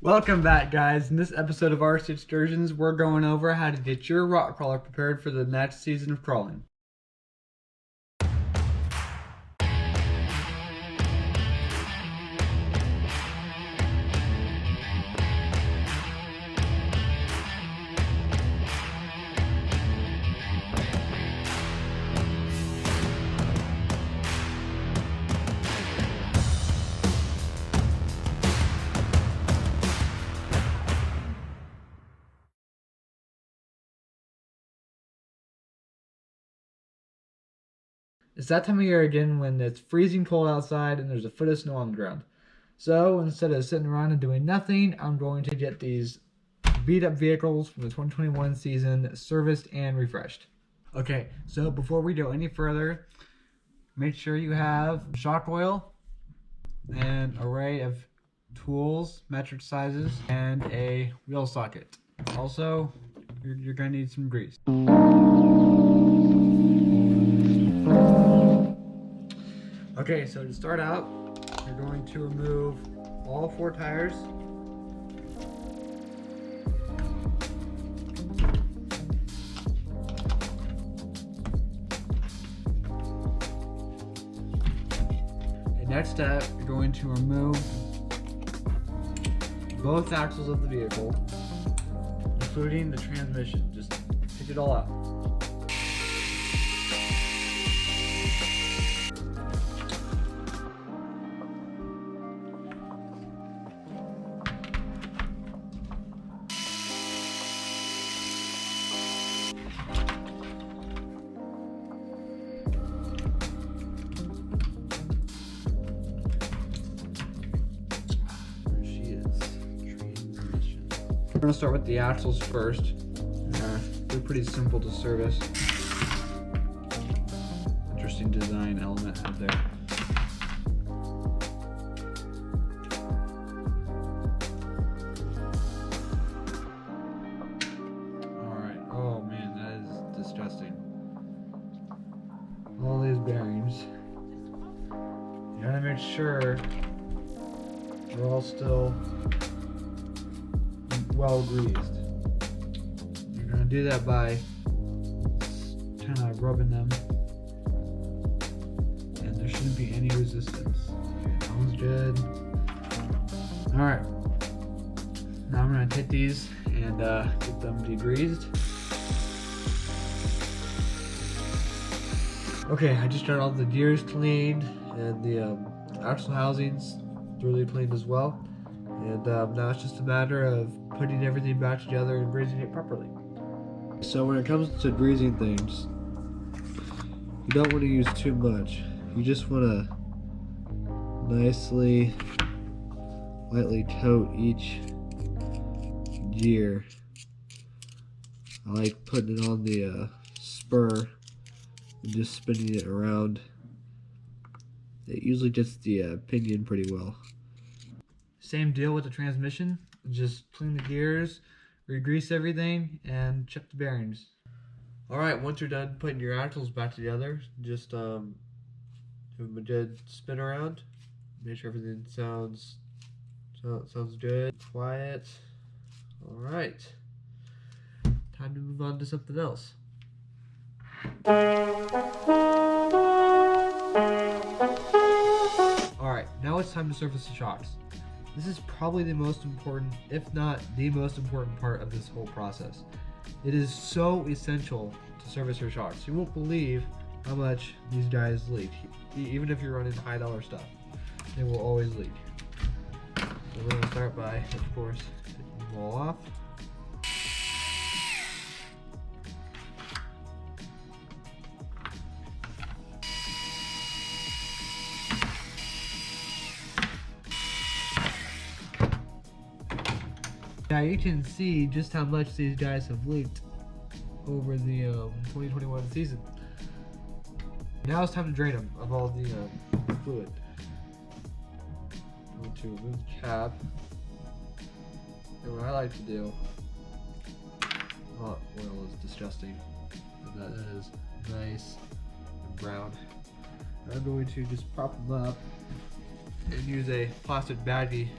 Welcome back, guys. In this episode of RC Excursions, we're going over how to get your rock crawler prepared for the next season of crawling. It's that time of year again when it's freezing cold outside and there's a foot of snow on the ground. So instead of sitting around and doing nothing, I'm going to get these beat up vehicles from the 2021 season serviced and refreshed. Okay, so before we go any further, make sure you have shock oil, an array of tools, metric sizes, and a wheel socket. Also, you're going to need some grease. Okay, so to start out, you're going to remove all 4 tires. And next step, you're going to remove both axles of the vehicle, including the transmission. Just take it all out. We're going to start with the axles first. They're pretty simple to service. Interesting design element out there. Alright, oh man, that is disgusting. All these bearings. You gotta make sure they're all still well greased. You're going to do that by kind of rubbing them, and there shouldn't be any resistance. Okay, that one's good. Alright, now I'm going to take these and get them degreased. Okay, I just got all the gears cleaned and the axle housings thoroughly cleaned as well. And now it's just a matter of putting everything back together and greasing it properly. So when it comes to greasing things, you don't want to use too much. You just want to nicely, lightly coat each gear. I like putting it on the spur and just spinning it around. It usually gets the pinion pretty well. Same deal with the transmission. Just clean the gears, re-grease everything, and check the bearings. Alright, once you're done putting your axles back together, just give them a good spin around. Make sure everything sounds good, quiet. Alright, time to move on to something else. Alright, now it's time to service the shocks. This is probably the most important, if not the most important part of this whole process. It is so essential to service your shocks. You won't believe how much these guys leak. Even if you're running high dollar stuff, they will always leak. So we're going to start by, of course, taking them all off. Now you can see just how much these guys have leaked over the 2021 season. Now it's time to drain them of all the fluid. I'm going to remove the cap. And what I like to do, oil is disgusting. That is nice and brown. I'm going to just prop them up and use a plastic baggie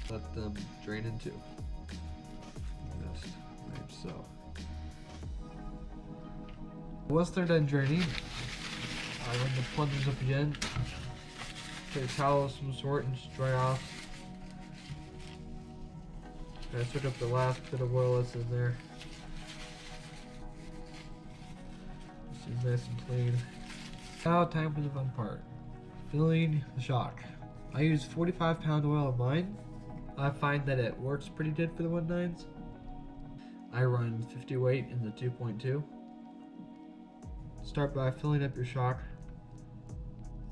let them drain into. Just like so. Once they're done draining, I run the plungers up again. Take a towel of some sort and just dry off. I took up the last bit of oil that's in there. This is nice and clean. Now time for the fun part. Filling the shock. I use 45-pound oil on mine. I find that it works pretty good for the 1.9s. I run 50 weight in the 2.2. Start by filling up your shock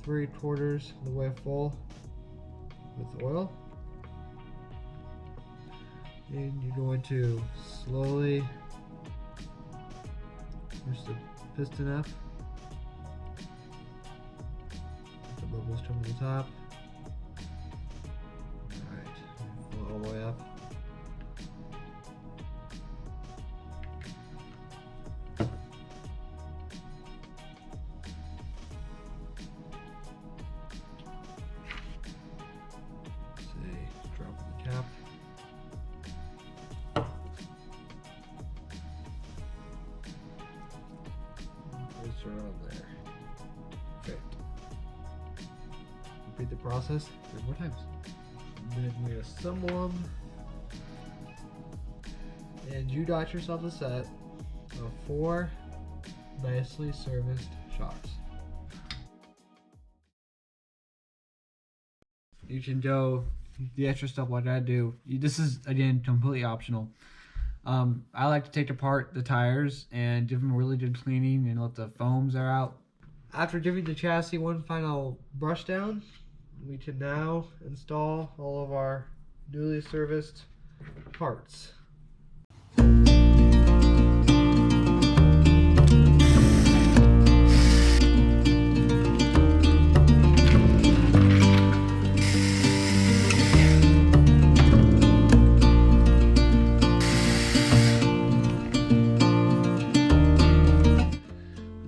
3/4 of the way full with oil. And you're going to slowly push the piston up. The bubbles come to the top. Alright, fill it all the way up. Drop the cap. Place her on there. Perfect. Repeat the process 3 more times. And then we assemble them. And you got yourself a set of 4 nicely serviced shocks. You can go the extra stuff like I do. This is, again, completely optional. I like to take apart the tires and give them a really good cleaning and let the foams air out. After giving the chassis one final brush down, we can now install all of our newly serviced parts.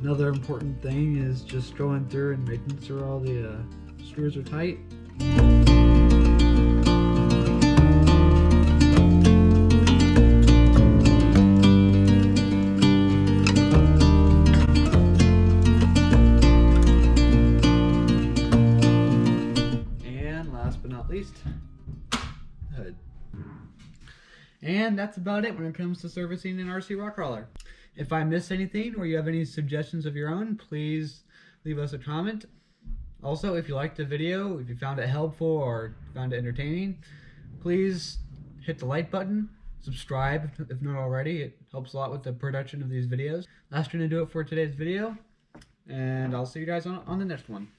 Another important thing is just going through and making sure all the screws are tight. And last but not least, hood. And that's about it when it comes to servicing an RC rock crawler. If I missed anything or you have any suggestions of your own, please leave us a comment. Also, if you liked the video, if you found it helpful or found it entertaining, please hit the like button, subscribe if not already. It helps a lot with the production of these videos. That's going to do it for today's video, and I'll see you guys on the next one.